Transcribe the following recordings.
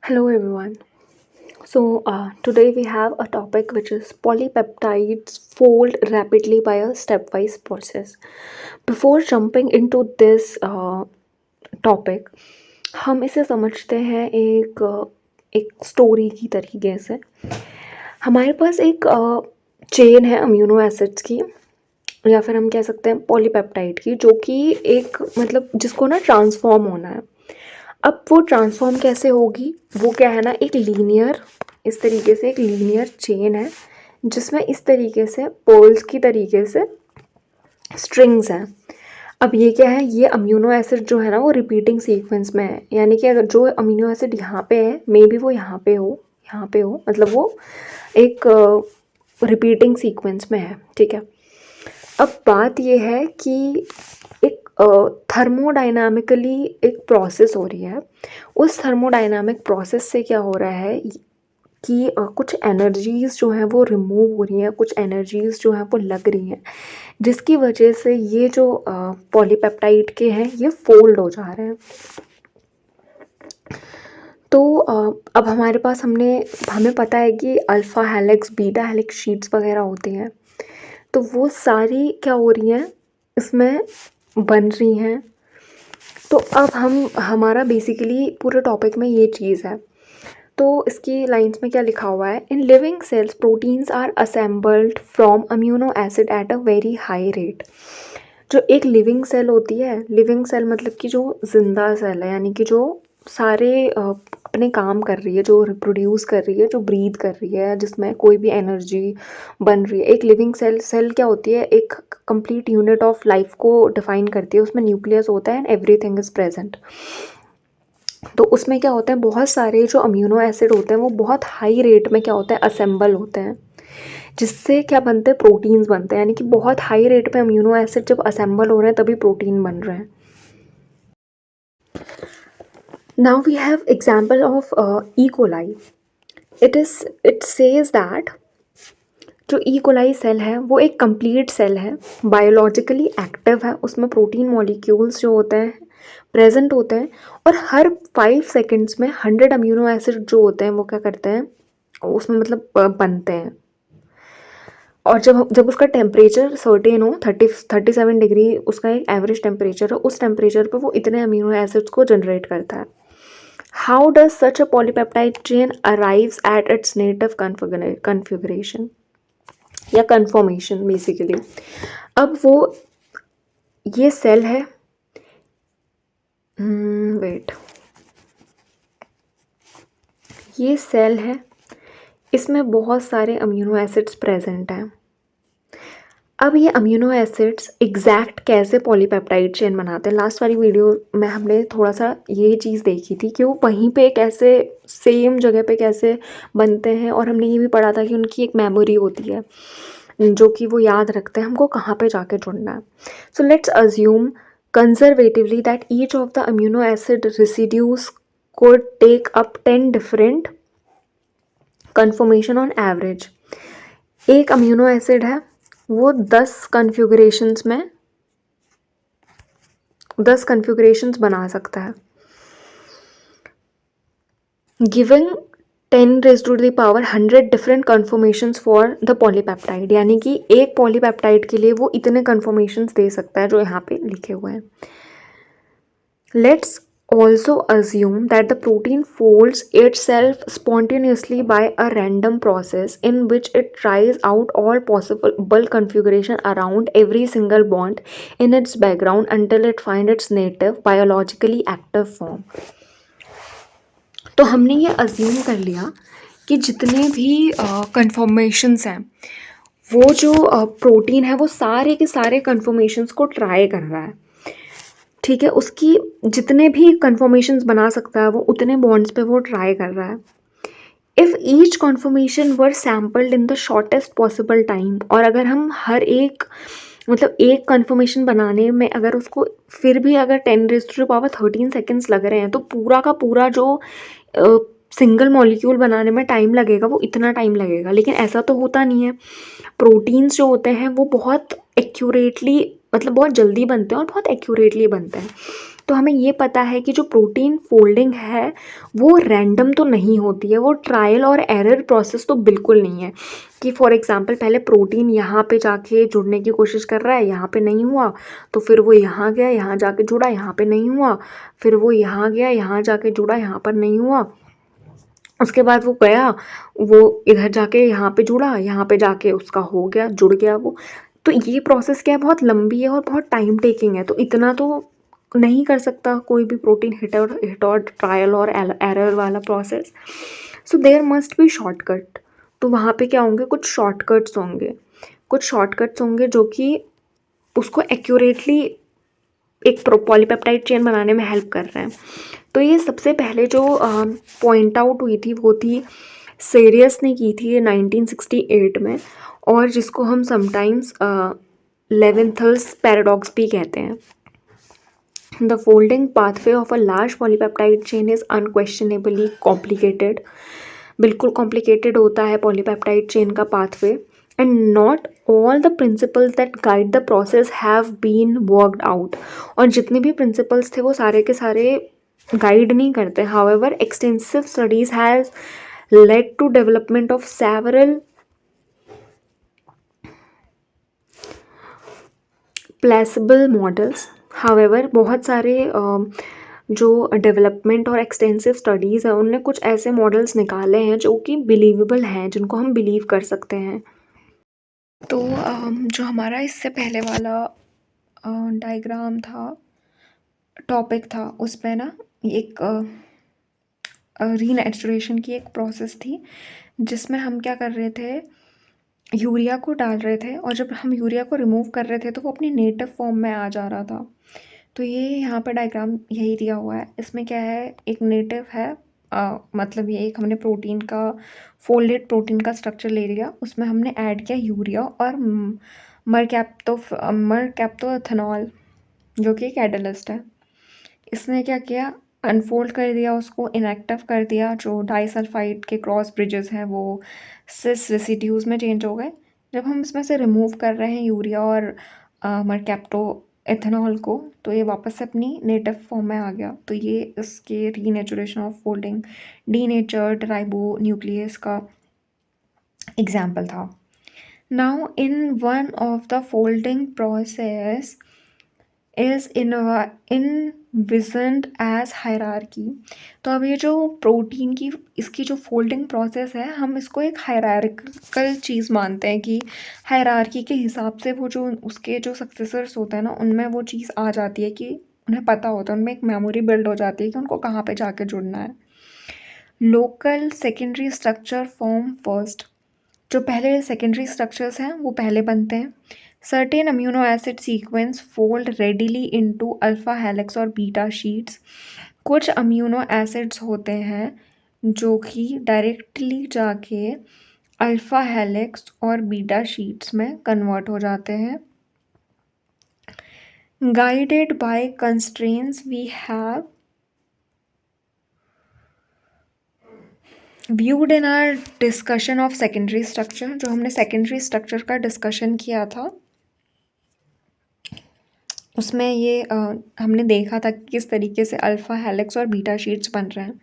Hello everyone. Today we have a topic which is polypeptides fold rapidly by a stepwise process. Before jumping into this topic, हम इसे समझते हैं एक story की तरीके से। हमारे पास एक चेन है अम्यूनो एसिड्स की, या फिर हम कह सकते हैं पॉलीपेप्टाइड की, जो कि एक मतलब जिसको ना ट्रांसफॉर्म होना है। अब वो ट्रांसफॉर्म कैसे होगी, वो क्या है ना, एक लीनियर, इस तरीके से एक लीनियर चेन है जिसमें इस तरीके से पोल्स की तरीके से स्ट्रिंग्स हैं। अब ये क्या है, ये अमीनो एसिड जो है ना वो रिपीटिंग सीक्वेंस में है, यानी कि अगर जो अमीनो एसिड यहाँ पे है मे बी वो यहाँ पे हो, मतलब वो एक रिपीटिंग सीक्वेंस में है। ठीक है, अब बात ये है कि एक थर्मोडाइनामिकली एक प्रोसेस हो रही है। उस थर्मोडाइनामिक प्रोसेस से क्या हो रहा है कि कुछ एनर्जीज़ जो हैं वो रिमूव हो रही हैं, कुछ एनर्जीज़ जो हैं वो लग रही हैं, जिसकी वजह से ये जो पॉलीपेप्टाइड के हैं ये फोल्ड हो जा रहे हैं। तो अब हमारे पास हमें पता है कि alpha helix, beta helix sheets वगैरह होती हैं, तो वो सारी क्या हो रही हैं, इसमें बन रही हैं। तो अब हमारा बेसिकली पूरे टॉपिक में ये चीज़ है। तो इसकी लाइंस में क्या लिखा हुआ है, in living cells proteins are assembled from amino acid at a very high rate. जो एक लिविंग सेल होती है, लिविंग सेल मतलब कि जो जिंदा सेल है, यानी कि जो सारे अपने काम कर रही है, जो रिप्रोड्यूस कर रही है, जो ब्रीथ कर रही है, जिसमें कोई भी एनर्जी बन रही है। एक लिविंग सेल क्या होती है, एक कंप्लीट यूनिट ऑफ लाइफ को डिफाइन करती है। उसमें न्यूक्लियस होता है एंड एवरीथिंग इज़ प्रेजेंट। तो उसमें क्या होता है, बहुत सारे जो अम्यूनो एसिड होते हैं वो बहुत हाई रेट में क्या होता है, असेंबल होते हैं, जिससे क्या बनते हैं, प्रोटीन्स बनते हैं। यानी कि बहुत हाई रेट पे अम्यूनो एसिड जब असेंबल हो रहे हैं तभी प्रोटीन बन रहे हैं। Now we have example of E coli. It says that जो ई कोलाई सेल है वो एक कंप्लीट सेल है, बायोलॉजिकली एक्टिव है, उसमें प्रोटीन मॉलिक्यूल्स जो होते हैं प्रेजेंट होते हैं, और हर 5 सेकेंड्स में 100 अम्यूनो एसिड जो होते हैं वो क्या करते हैं, उसमें मतलब बनते हैं। और जब उसका टेम्परेचर सर्टेन हो, 37 डिग्री उसका एक एवरेज टेम्परेचर है, उस टेम्परेचर पे वो इतने अमीनो एसिड्स को जनरेट करता है। How does such a polypeptide chain arrives at its native configuration या कन्फॉर्मेशन बेसिकली। अब वो ये सेल है, वेट, ये सेल है, इसमें बहुत सारे अमीनो एसिड्स प्रेजेंट हैं। अब ये अमीनो एसिड्स एग्जैक्ट कैसे पॉलीपेप्टाइड चेन बनाते हैं, लास्ट वाली वीडियो में हमने थोड़ा सा ये चीज़ देखी थी कि वो वहीं पे कैसे सेम जगह पे कैसे बनते हैं, और हमने ये भी पढ़ा था कि उनकी एक मेमोरी होती है जो कि वो याद रखते हैं हमको कहाँ पे जाके जुड़ना है। So let's assume conservatively that each of the amino acid residues could take up 10 different conformation on average. एक अम्यूनो एसिड है, वो 10 कन्फिगरेशंस बना सकता है, giving 10 raised to the power 100 different conformations for the polypeptide. यानी कि एक polypeptide के लिए वो इतने कन्फॉर्मेशंस दे सकता है जो यहाँ पे लिखे हुए हैं। Let's also assume that the protein folds itself spontaneously by a random process in which it tries out all possible configuration around every single bond in its background until it finds its native biologically active form. तो हमने ये assume कर लिया कि जितने भी कन्फॉर्मेशंस हैं, वो जो प्रोटीन है वो सारे के सारे कन्फॉर्मेशंस को ट्राई कर रहा है। ठीक है, उसकी जितने भी कन्फॉर्मेशंस बना सकता है वो उतने बॉन्ड्स पे वो ट्राई कर रहा है। If each conformation were sampled in the shortest possible time, और अगर हम हर एक मतलब एक कन्फर्मेशन बनाने में अगर उसको फिर भी अगर 10⁻13 सेकेंड्स लग रहे हैं, तो पूरा का पूरा जो सिंगल मॉलिक्यूल बनाने में टाइम लगेगा वो इतना टाइम लगेगा। लेकिन ऐसा तो होता नहीं है। प्रोटीन्स जो होते हैं वो बहुत एक्यूरेटली, मतलब बहुत जल्दी बनते हैं और बहुत एक्यूरेटली बनते हैं। तो हमें ये पता है कि जो प्रोटीन फोल्डिंग है वो रैंडम तो नहीं होती है, वो ट्रायल और एरर प्रोसेस तो बिल्कुल नहीं है कि फॉर एग्जांपल पहले प्रोटीन यहाँ पे जाके जुड़ने की कोशिश कर रहा है, यहाँ पे नहीं हुआ, तो फिर वो यहाँ गया, यहाँ जाके जुड़ा, यहाँ पे नहीं हुआ, फिर वो यहाँ गया, यहाँ जाके जुड़ा, यहाँ पर नहीं हुआ, उसके बाद वो गया, वो इधर जाके यहाँ पे जुड़ा, यहाँ पे जाके उसका हो गया, जुड़ गया वो। तो ये प्रोसेस क्या है, बहुत लंबी है और बहुत टाइम टेकिंग है, तो इतना तो नहीं कर सकता कोई भी प्रोटीन हिट और ट्रायल और एरर वाला process. So there must be shortcut. तो वहाँ पे क्या होंगे, कुछ शॉर्टकट्स होंगे जो कि उसको एक्यूरेटली एक पॉलीपेप्टाइड चेन बनाने में हेल्प कर रहे हैं। तो ये सबसे पहले जो पॉइंट आउट हुई थी वो थी सीरियस ने की थी ये 1968 में, और जिसको हम समटाइम्स लेवेंथल्स पैराडॉक्स भी कहते हैं। The folding pathway of a large polypeptide chain is unquestionably complicated. बिल्कुल कॉम्प्लिकेटेड होता है पॉलीपेप्टाइड चेन का pathway, and not all the principles that guide the process have been worked out. और जितने भी प्रिंसिपल्स थे वो सारे के सारे गाइड नहीं करते। However extensive studies has led to development of several plausible models. However, बहुत सारे जो डेवलपमेंट और एक्सटेंसिव स्टडीज़ हैं उनने कुछ ऐसे मॉडल्स निकाले हैं जो कि बिलीवेबल हैं, जिनको हम बिलीव कर सकते हैं। तो जो हमारा इससे पहले वाला डायग्राम था, टॉपिक था, उसमें ना एक रीनेचुरेशन की एक प्रोसेस थी जिसमें हम क्या कर रहे थे, यूरिया को डाल रहे थे, और जब हम यूरिया को रिमूव कर रहे थे तो वो अपनी नेटिव फॉर्म में आ जा रहा था। तो ये यहाँ पर डायग्राम यही दिया हुआ है। इसमें क्या है, एक नेटिव है, मतलब ये एक हमने प्रोटीन का फोल्डेड प्रोटीन का स्ट्रक्चर ले लिया, उसमें हमने ऐड किया यूरिया और मरकैप्टोएथेनॉल जो कि एक कैटलिस्ट है। इसने क्या किया, अनफोल्ड कर दिया, उसको इनएक्टिव कर दिया। जो डाइसल्फाइड के क्रॉस ब्रिजेस हैं वो सिस रेसिड्यूज़ में चेंज हो गए। जब हम इसमें से रिमूव कर रहे हैं यूरिया और मरकैप्टो एथेनॉल को, तो ये वापस से अपनी नेटिव फॉर्म में आ गया। तो ये इसके renaturation of folding denatured ribonuclease का एग्जाम्पल था। Now in one of the folding process is envisioned as hierarchy. तो अब ये जो प्रोटीन की इसकी जो फोल्डिंग प्रोसेस है, हम इसको एक हायरार्किकल चीज़ मानते हैं कि हायरार्की के हिसाब से वो जो उसके जो सक्सेसर्स होते हैं ना, उनमें वो चीज़ आ जाती है कि उन्हें पता होता है, उनमें एक मेमोरी बिल्ड हो जाती है कि उनको कहाँ पे जाके जुड़ना है। Local secondary structure form first. जो पहले सेकेंडरी स्ट्रक्चर्स हैं वो पहले बनते हैं। Certain amino acid sequence fold readily into alpha helix और बीटा शीट्स। कुछ अम्यूनो एसिड्स होते हैं जो कि डायरेक्टली जाके अल्फ़ा हेलिक्स और बीटा शीट्स में कन्वर्ट हो जाते हैं। Guided by constraints we have viewed in our discussion of secondary structure. जो हमने सेकेंडरी स्ट्रक्चर का डिस्कशन किया था उसमें ये हमने देखा था कि किस तरीके से अल्फ़ा हेलिक्स और बीटा शीट्स बन रहे हैं।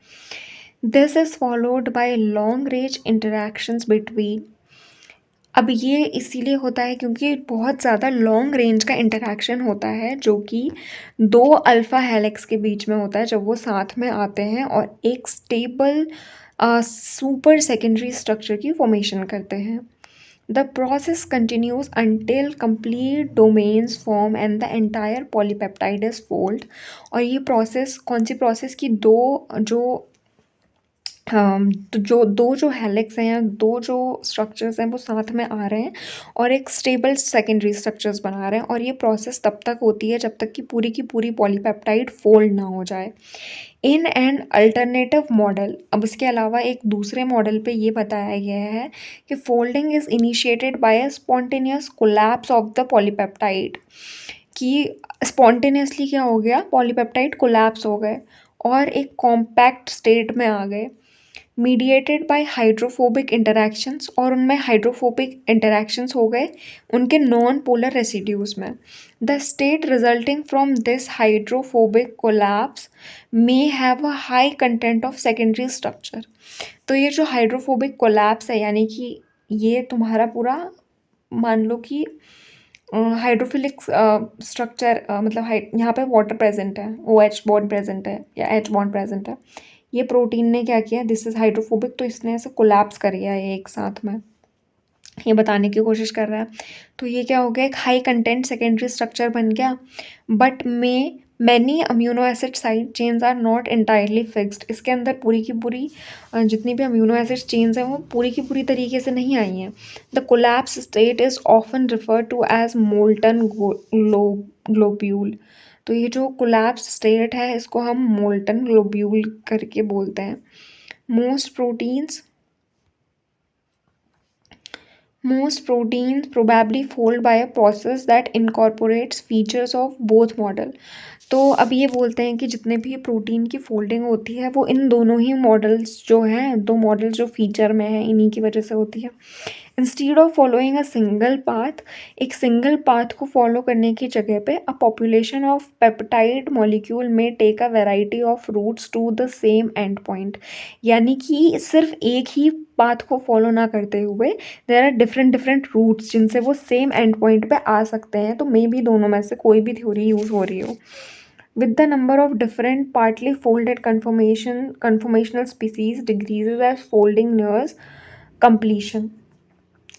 This is followed by long range interactions between. अब ये इसीलिए होता है क्योंकि बहुत ज़्यादा लॉन्ग रेंज का इंटरेक्शन होता है जो कि दो अल्फ़ा हेलिक्स के बीच में होता है जब वो साथ में आते हैं और एक स्टेबल सुपर सेकेंडरी स्ट्रक्चर की फॉर्मेशन करते हैं। The process continues until complete domains form and the entire polypeptide is fold। और ये प्रोसेस कौन सी प्रोसेस की दो जो हेलिक्स हैं या दो जो स्ट्रक्चर्स हैं वो साथ में आ रहे हैं और एक स्टेबल सेकेंडरी स्ट्रक्चर्स बना रहे हैं, और ये प्रोसेस तब तक होती है जब तक कि पूरी की पॉलीपेप्टाइड फोल्ड ना हो जाए। इन एन अल्टरनेटिव मॉडल, अब इसके अलावा एक दूसरे मॉडल पे ये बताया गया है कि folding is initiated by a spontaneous collapse of the polypeptide. कि स्पॉन्टेनियसली क्या हो गया, पॉलीपेप्टाइड कोलैप्स हो गए और एक कॉम्पैक्ट स्टेट में आ गए। मीडिएटेड बाय हाइड्रोफोबिक इंटरैक्शंस, और उनमें हाइड्रोफोबिक इंटरैक्शंस हो गए उनके नॉन पोलर रेसिड्यूज में। The state resulting from this hydrophobic collapse may have a high content of secondary structure. तो ये जो हाइड्रोफोबिक कोलैप्स है, यानी कि ये तुम्हारा पूरा, मान लो कि हाइड्रोफिलिक स्ट्रक्चर, मतलब यहाँ पे वाटर प्रेजेंट है, ओ एच बॉन्ड प्रेजेंट है या एच बॉन्ड प्रेजेंट है। ये प्रोटीन ने क्या किया, दिस इज हाइड्रोफोबिक, तो इसने ऐसे कोलैप्स कर गया है एक साथ में, ये बताने की कोशिश कर रहा है। तो ये क्या हो गया, एक हाई कंटेंट सेकेंडरी स्ट्रक्चर बन गया। बट में many amino acid side chains are not entirely fixed, इसके अंदर पूरी की पूरी जितनी भी अम्यूनो एसिड चेन्स हैं वो पूरी की पूरी तरीके से नहीं आई हैं। The collapse state is often refer to as molten globule. तो ये जो कोलैप्स स्टेट है इसको हम मोल्टन ग्लोब्यूल करके बोलते हैं। Most proteins Most proteins probably fold by a process that incorporates features of both model. तो अब ये बोलते हैं कि जितने भी प्रोटीन की फोल्डिंग होती है वो इन दोनों ही मॉडल्स जो हैं, दो मॉडल जो फीचर में हैं, इन्हीं की वजह से होती है। Instead of following a single path, एक सिंगल पाथ को फॉलो करने की जगह पे a population of peptide molecule में take a variety of routes to the same end point. यानी कि सिर्फ एक ही पाथ को फॉलो ना करते हुए there are different different routes जिनसे वो सेम एंड पॉइंट पे आ सकते हैं। तो मे बी दोनों में से कोई भी थ्योरी यूज़ हो रही हो। With the number of different partly folded conformational species decreases as folding nears completion.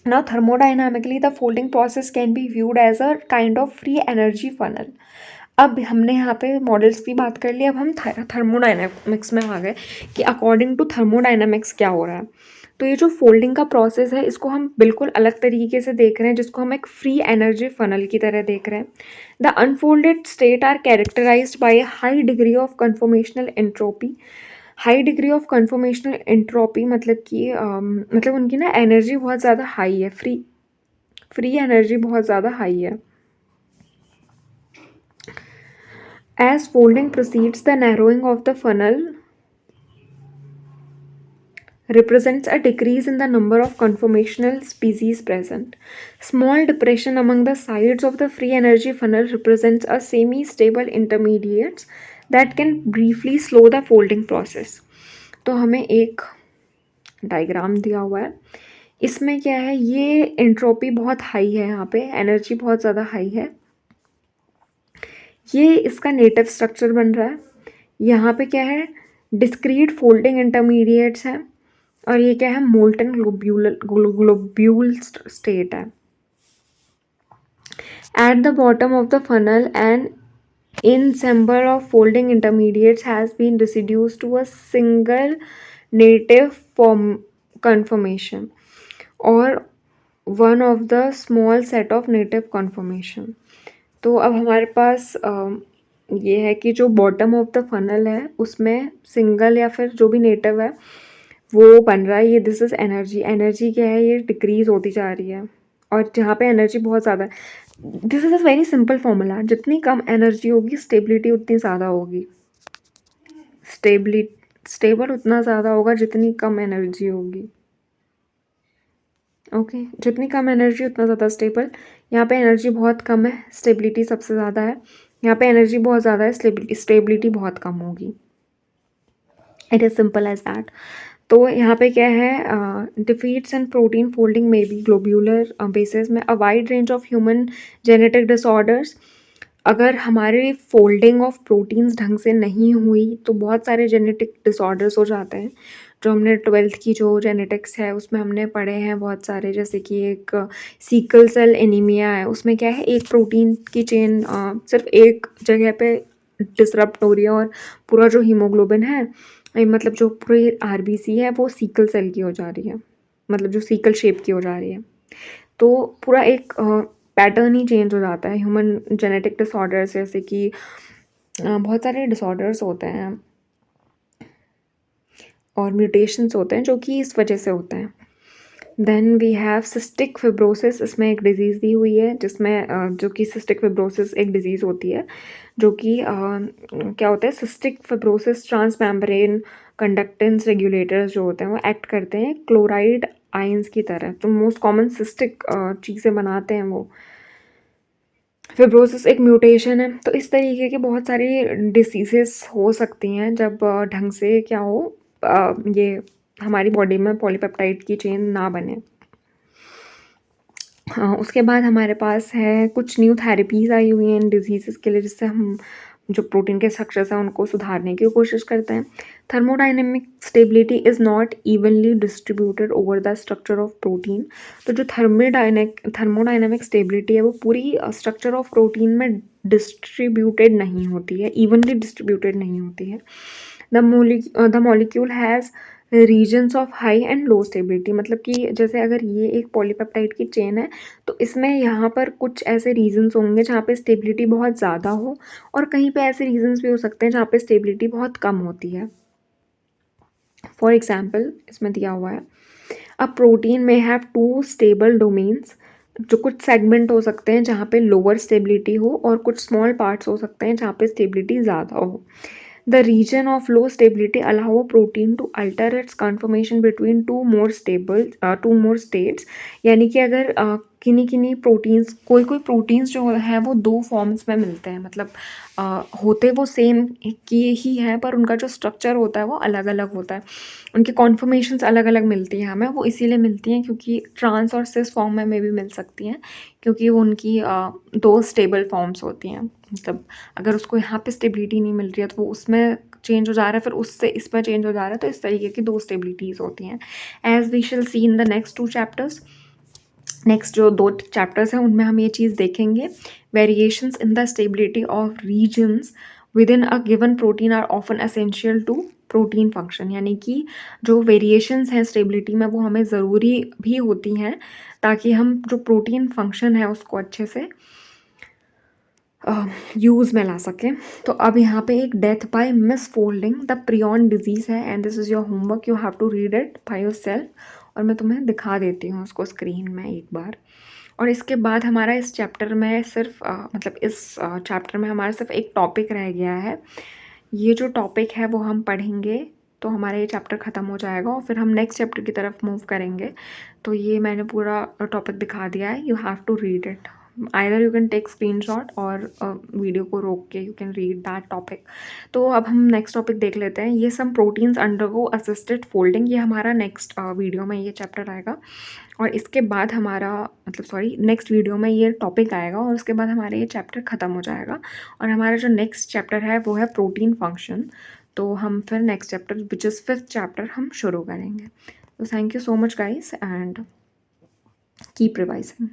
Now, thermodynamically, the folding process can be viewed as a kind of free energy funnel. अब हमने यहाँ पे models की बात कर ली, अब हम थर्मोडाइनमिक्स में आ गए कि अकॉर्डिंग टू थर्मोडाइनमिक्स क्या हो रहा है। तो ये जो फोल्डिंग का प्रोसेस है इसको हम बिल्कुल अलग तरीके से देख रहे हैं, जिसको हम एक फ्री एनर्जी फनल की तरह देख रहे हैं। The unfolded state are characterised by a high degree of conformational entropy. High degree of conformational entropy मतलब कि मतलब उनकी ना एनर्जी बहुत ज़्यादा हाई है, फ्री एनर्जी बहुत ज़्यादा हाई है। As folding proceeds, the narrowing of the funnel represents a decrease in the number of conformational species present. Small depression among the sides of the free energy funnel represents a semi-stable intermediates that can briefly slow the folding process. तो हमें एक diagram दिया हुआ है, इसमें क्या है, ये एंट्रोपी बहुत हाई है, यहाँ पे एनर्जी बहुत ज़्यादा हाई है। ये इसका नेटिव स्ट्रक्चर बन रहा है। यहाँ पे क्या है, डिस्क्रीट फोल्डिंग इंटरमीडिएट्स हैं, और ये क्या है, मोल्टन ग्लोब्यूल स्टेट है। At the bottom of the funnel and ensemble of folding intermediates has been reduced to a single native form conformation or one of the small set of native conformation. तो अब हमारे पास ये है कि जो bottom of the funnel है उसमें single या फिर जो भी नेटिव है वो बन रहा है। ये दिस इज़ एनर्जी क्या है, ये डिक्रीज होती जा रही है, और जहाँ पे एनर्जी बहुत ज़्यादा है, this is a very simple formula, जितनी कम एनर्जी होगी स्टेबिलिटी उतनी ज़्यादा होगी। स्टेबल उतना ज़्यादा होगा जितनी कम एनर्जी होगी। ओके, जितनी कम एनर्जी उतना ज़्यादा स्टेबल। यहाँ पे एनर्जी बहुत कम है, स्टेबिलिटी सबसे ज़्यादा है। यहाँ पे एनर्जी बहुत ज़्यादा है, स्टेबिलिटी बहुत कम होगी। It is simple as that. तो यहाँ पे क्या है, डिफीट्स एंड प्रोटीन फोल्डिंग में भी ग्लोब्यूलर बेसिस में a wide range of human genetic disorders. अगर हमारे फोल्डिंग ऑफ प्रोटीन्स ढंग से नहीं हुई तो बहुत सारे जेनेटिक डिसऑर्डर्स हो जाते हैं, जो हमने 12th की जो जेनेटिक्स है उसमें हमने पढ़े हैं बहुत सारे। जैसे कि एक सीकल सेल एनीमिया है, उसमें क्या है, एक प्रोटीन की चेन सिर्फ एक जगह पे डिसरप्ट हो रही है, और पूरा जो हीमोग्लोबिन है, मतलब जो पूरी आरबीसी है वो सीकल सेल की हो जा रही है, मतलब जो सीकल शेप की हो जा रही है। तो पूरा एक पैटर्न ही चेंज हो जाता है ह्यूमन जेनेटिक डिसऑर्डर्स, जैसे कि बहुत सारे डिसऑर्डर्स होते हैं और म्यूटेशंस होते हैं जो कि इस वजह से होते हैं। Then we have cystic fibrosis, इसमें एक डिज़ीज़ दी हुई है जिसमें जो कि सिस्टिक फिब्रोसिस एक डिज़ीज़ होती है जो कि क्या होता है, cystic fibrosis transmembrane conductance regulators जो होते हैं वो एक्ट करते हैं क्लोराइड आयंस की तरह, जो मोस्ट कॉमन सिस्टिक चीज़ें बनाते हैं वो। फिब्रोसिस एक म्यूटेशन है। तो इस तरीके के बहुत सारी डिसीज़ेस हो सकती हैं जब ढंग से क्या हो, ये हमारी बॉडी में पॉलीपेप्टाइड की चेन ना बने। उसके बाद हमारे पास है कुछ न्यू थेरेपीज़ आई हुई हैं इन डिजीज़ेस के लिए, जिससे हम जो प्रोटीन के स्ट्रक्चर्स हैं उनको सुधारने की कोशिश करते हैं। Thermodynamic stability is not evenly distributed over the structure of protein. तो जो थर्मोडायनेमिक स्टेबिलिटी है वो पूरी स्ट्रक्चर ऑफ प्रोटीन में डिस्ट्रीब्यूटेड नहीं होती है, इवनली डिस्ट्रीब्यूटेड नहीं होती है। The molecule has regions of high and low stability, मतलब कि जैसे अगर ये एक पॉलीपेप्टाइड की चेन है तो इसमें यहाँ पर कुछ ऐसे रीजन्स होंगे जहाँ पे स्टेबिलिटी बहुत ज़्यादा हो, और कहीं पे ऐसे रीजन्स भी हो सकते हैं जहाँ पे स्टेबिलिटी बहुत कम होती है। फॉर एग्जाम्पल इसमें दिया हुआ है, अ प्रोटीन में हैव टू स्टेबल डोमेन्स, जो कुछ सेगमेंट हो सकते हैं जहाँ पे लोअर स्टेबिलिटी हो, और कुछ स्मॉल पार्ट्स हो सकते हैं जहाँ पे स्टेबिलिटी ज़्यादा हो। The region of low stability allow a protein to alter its conformation between two more states। यानी कि अगर किन्हीं प्रोटीन्स, कोई प्रोटीन्स जो है वो दो फॉर्म्स में मिलते हैं, मतलब होते वो सेम की ही है पर उनका जो स्ट्रक्चर होता है वो अलग अलग होता है, उनकी कॉन्फर्मेशंस अलग अलग मिलती हैं हमें। वो इसीलिए मिलती हैं क्योंकि ट्रांस और सिस फॉर्म में भी मिल सकती हैं, क्योंकि वो उनकी दो स्टेबल फॉर्म्स होती हैं। मतलब अगर उसको यहाँ पे स्टेबिलिटी नहीं मिल रही है तो वो उसमें चेंज हो जा रहा है, फिर उससे इस पर चेंज हो जा रहा है, तो इस तरीके की दो स्टेबिलिटीज़ होती हैं। As we shall see in the next two chapters. Next जो दो चैप्टर्स हैं उनमें हम ये चीज़ देखेंगे, variations in the stability of regions within a given protein are often essential to protein function. यानी कि जो वेरिएशंस हैं स्टेबिलिटी में वो हमें ज़रूरी भी होती हैं ताकि हम जो प्रोटीन फंक्शन है उसको अच्छे से यूज़ में ला सकें। तो अब यहाँ पे एक death by misfolding the prion disease है, and this is your homework, you have to read it by yourself. और मैं तुम्हें दिखा देती हूँ उसको स्क्रीन में एक बार। और इसके बाद हमारा इस चैप्टर में सिर्फ मतलब इस चैप्टर में हमारा सिर्फ एक टॉपिक रह गया है। ये जो टॉपिक है वो हम पढ़ेंगे तो हमारा ये चैप्टर ख़त्म हो जाएगा, और फिर हम नेक्स्ट चैप्टर की तरफ मूव करेंगे। तो ये मैंने पूरा टॉपिक दिखा दिया है, you have to read it. Either you can take screenshot और वीडियो को रोक के you can read that topic. तो अब हम नेक्स्ट टॉपिक देख लेते हैं, ये some proteins undergo assisted folding. ये हमारा नेक्स्ट वीडियो में ये चैप्टर आएगा, और इसके बाद हमारा मतलब सॉरी नेक्स्ट वीडियो में ये टॉपिक आएगा, और उसके बाद हमारा ये चैप्टर ख़त्म हो जाएगा। और हमारा जो नेक्स्ट चैप्टर है वो है प्रोटीन फंक्शन। तो हम फिर next chapter which is 5th chapter हम शुरू करेंगे। तो thank you so much guys, and keep revising.